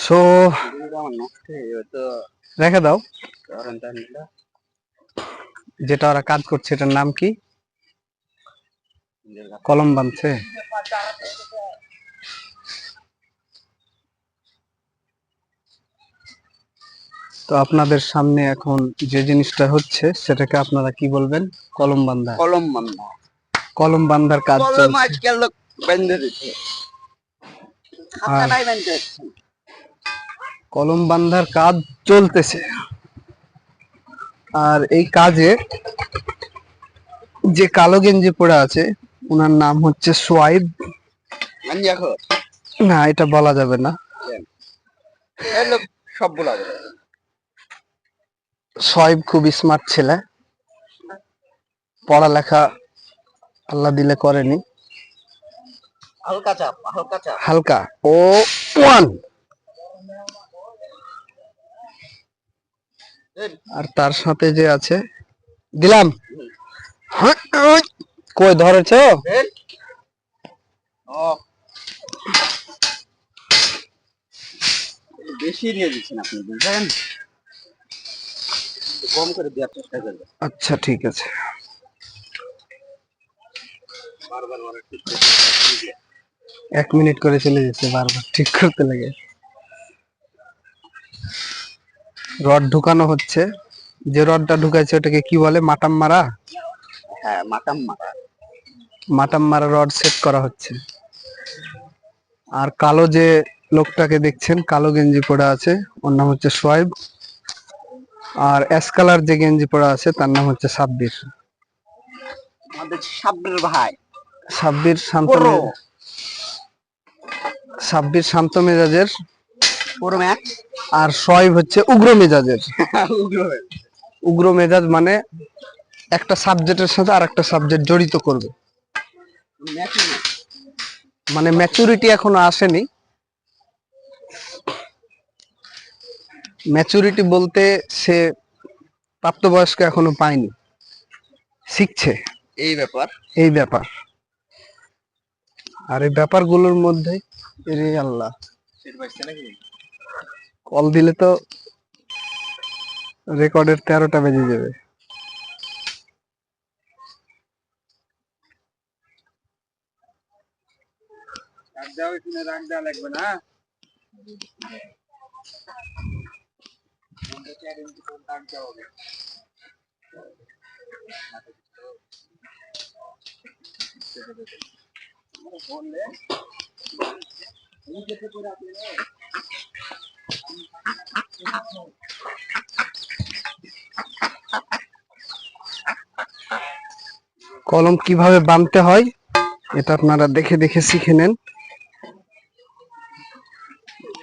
So রেখে দাও। যেটা ওরা কাজ করছে এটার নাম কি? কলম বাঁধছে। তো আপনাদের সামনে এখন যে জিনিসটা হচ্ছে সেটাকে আপনারা কি বলবেন? কলম বান্ধা। কলম বান্ধা। কলম বান্ধার কাজ কলম বান্ধার কাজ চলতেছে। আর এই কাজে যে কালো গেঞ্জি পরে আছে ওনার নাম হচ্ছে সোয়াইব। না, এটা বলা যাবে না। সব বলা যাবে। সোয়াইব খুব স্মার্ট ছেলে, পড়ালেখা আল্লাহ দিলে করেনি, হালকা চাপ হালকা। ও ওয়ান। আর তার সাথে যে আছে দিলাম। কই ধরেছো? বেশি দিয়ে দিচ্ছেন আপনি, বুঝলেন? কম করে দেওয়ার চেষ্টা করবেন। আচ্ছা ঠিক আছে। এক মিনিট করে চলে যাচ্ছে, বারবার ঠিক করতে লাগে। রড ঢুকানো হচ্ছে। যে রডটা ঢুকাইছে ওটাকে কি বলে? মাটাম মারা। হ্যাঁ, মাটাম মারা। মাটাম মারা রড সেট করা হচ্ছে। আর কালো যে লোকটাকে দেখছেন, কালো গেঞ্জি পরা আছে, ওর নাম হচ্ছে সোয়াইব। আর অ্যাশ কালার যে গেঞ্জি পরা আছে তার নাম হচ্ছে সাব্বির। আমাদের সাব্বির ভাই। সাব্বির শান্ত, সাব্বির শান্ত মেজাজের, আর সোয়াইব হচ্ছে উগ্র মেজাজের। উগ্র মেজাজ মানে একটা সাবজেক্টের সাথে আর একটা সাবজেক্ট জড়িত করবে, মানে ম্যাচুরিটি এখনো আসেনি। ম্যাচুরিটি বলতে সে প্রাপ্তবয়স্ক এখনো পায়নি, শিখছে এই ব্যাপার। আর এই ব্যাপারগুলোর মধ্যে রে আল্লাহ, কল দিলে তো রেকর্ডের 13টা বেজে যাবে। লাগবে না। কলম কিভাবে বাঁধতে হয় এটা আপনারা দেখে দেখে শিখে নেন,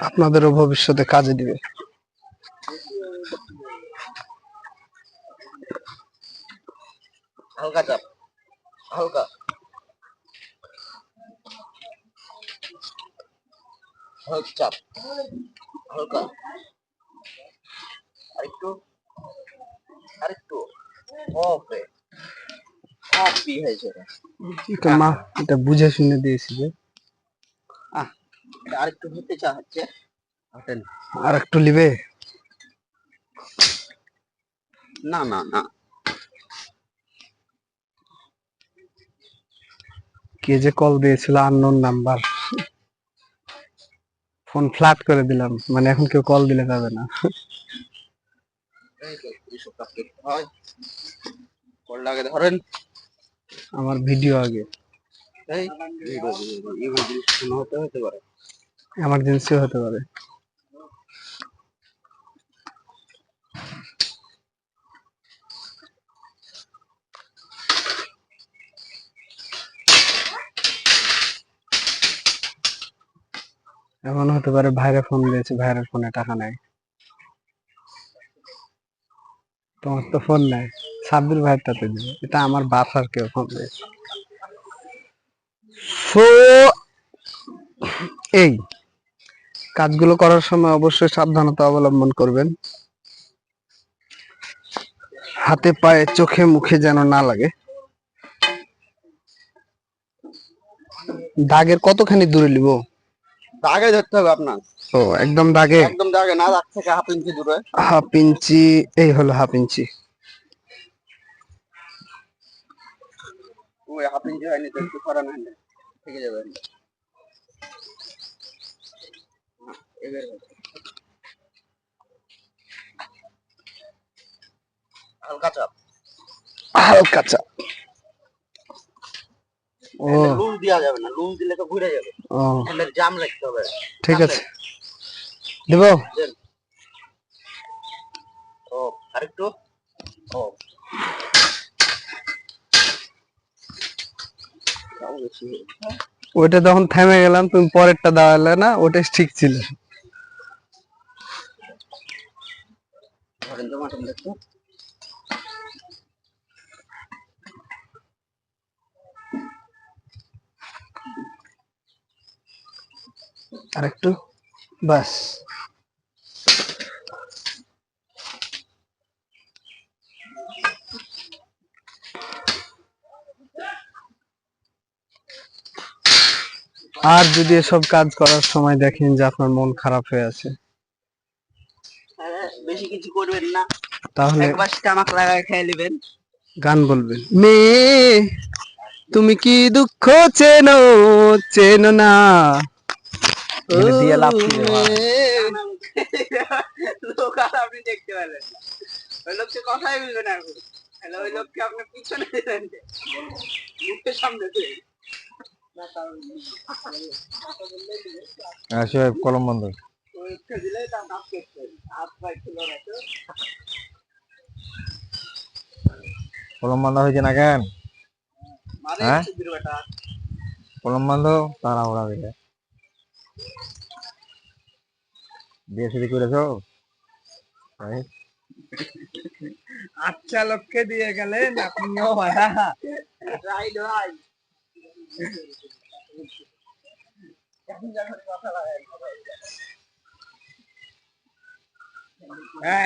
আপনাদেরও ভবিষ্যতে কাজে দিবে। হালকা চাপ, হালকা চাপ, হালকা। আরেকটু, আরেকটু। ওকে, কপি হয়েছে। এটা বুঝে শুনে দিয়েছি যে আরেকটু হতে চাচ্ছে। আর একটু লিবে। না না না, কে যে কল দিয়েছিল, আননোন নাম্বার। ফোন ফ্ল্যাট করে দিলাম, মানে এখন কেউ কল দিলে পাবে না। ধরেন আমার ভিডিও আগে হতে পারে, এমার্জেন্সি হতে পারে। এমন হতে পারে ভাইরা ফোন দিয়েছে, ভাইয়ের ফোনে টাকা নাই। তোমার তো ফোন নাই, সাব্বির ভাইটাতে দিবে। এটা আমার বাসার কেউ ফোন দিয়েছে। সো এই কাজগুলো করার সময় অবশ্যই সাবধানতা অবলম্বন করবেন, হাতে পায়ে চোখে মুখে যেন না লাগে। দাগের কতখানি দূরে নিব? দাগে ধরতে হবে আপনার। ও একদম দাগে? একদম দাগে না, দাগ থেকে হাফ ইঞ্চি দূরে। হাফ ইঞ্চি, এই হলো হাফ ইঞ্চি। ওই হাফ ইঞ্চি হয়নি তো, একটু সরান হ্যান্ডেল থেকে যাবে। এবার হালকা চাপ, হালকা চা। ও লুজ দেওয়া যাবে না, লুজ দিলে তো ঘুরে যাবে। ও হ্যান্ডেল জাম রাখতে হবে। ঠিক জাম আছে, রাখ- দেব। দেন। ও আরেকটু। ও তাও বেশি হয়েছে। ওইটা যখন থেমে গেলাম, তুমি পরেরটা দাঁড়ালে না, ওটাই ঠিক ছিল। ধরেন তো মাটন দেখতে। আরেকটু, বাস। আর যদি এসব কাজ করার সময় দেখেন যে আপনার মন খারাপ হয়ে আছে, হ্যাঁ, বেশি কিছু করবেন না, তাহলে একবার স্টামাক লাগায় খেয়ে নেবেন। গান বলবেন। মেয়ে তুমি কি দুঃখ চেনো, চেনো না? ও এখানে দিয়ে লাভ কি রে ভাই? মেয়ে। লোক আর আপনি দেখতে পেলেন না, ওই লোককে কথাই বলবে না এখন। তাহলে ওই লোককে আপনার পিছনে দিলেন যে, মুখের সামনে দিয়ে। আসলে কলম বন্ধ। ওইটা দিলে তার নাক কেটে হাত পায়ে ছিল না তো। কলম বন্ধ হয়েছে না কেন? মারে হ্যাঁ, সুধীর বেটা। কলম বন্ধ, তারা ওরা দিলে বিয়ে শুরু করেছো? তাই? আচ্ছা লোককে দিয়ে গেলেন আপনিও ভাড়া। রাইট ভাই। এখন যখন কথা লাগাই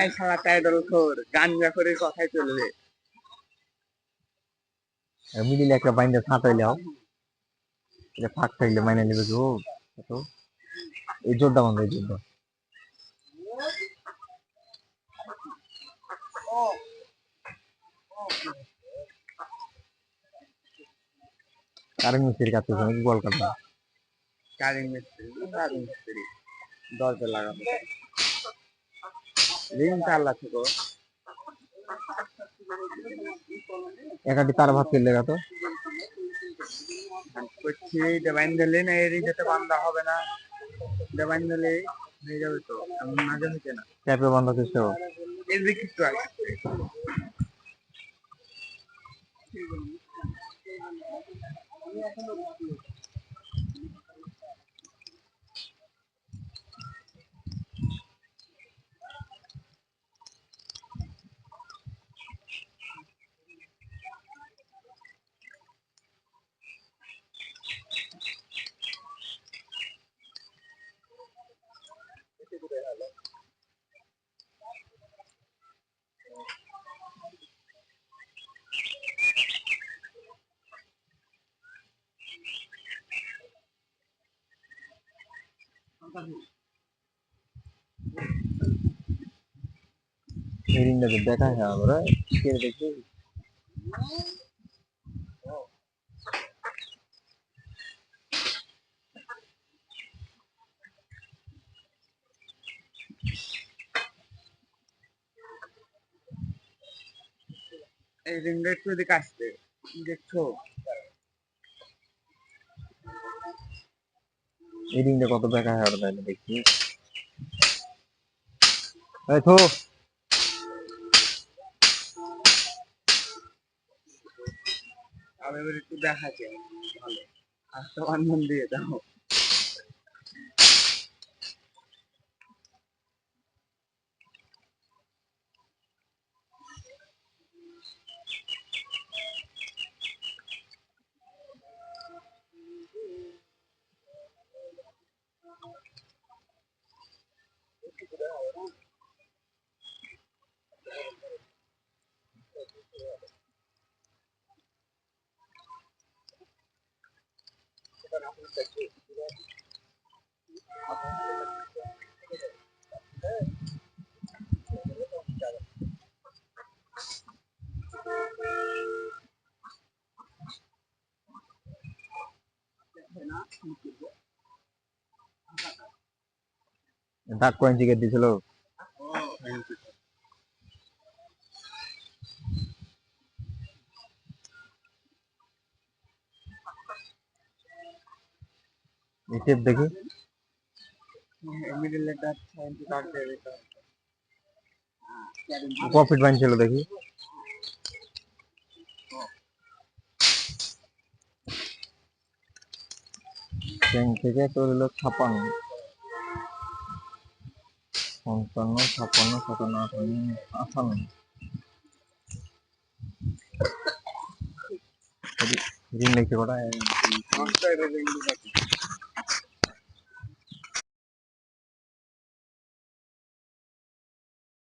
এই শালা টাইডল খোর, গাঞ্জা করে কথাই চলবে। মিডিলে একটা বাইন্দা ছাঁটাইলাও, এটা ফাঁক থাকলে মাইনে নেবে কি ও? তো এই জোরটা বন্ধ, এই জোরটা। কারেন্ট মিস্ত্রির কাজ করছে নাকি কলকাতা? কারিং মিস্ত্রি, কারিং মিস্ত্রি দরজা লাগাবো। রিং চালা থেকে একাটি তার ভাত ফেললে তো করছি, দেবাইন দিলে না এরই যেতে বান্ধা হবে না, দেবাইন দিলে হয়ে যাবে তো, এমন মাঝে হচ্ছে না। ট্যাপে বন্ধ করছো? এর দিকে একটু আসছে। এই রিংটা তো দেখা হয় আমরা কে দেখছি। এই রিংটা একটু এদিকে আসছে, দেখছো? এই রিংটা কত দেখা হয় ওটা তাইলে দেখছি। এই তো আমি এবার একটু দেখাচ্ছি ভালো, আর তো বান্ধন দিয়ে দাও। দাগ কয়েন টিকিট দিছিল টেপ দেখি প্রফিট বানছিল দেখি ব্যাংক থেকে তোর হলো 56 55 56 57 58 ঋণ লিখতে কটা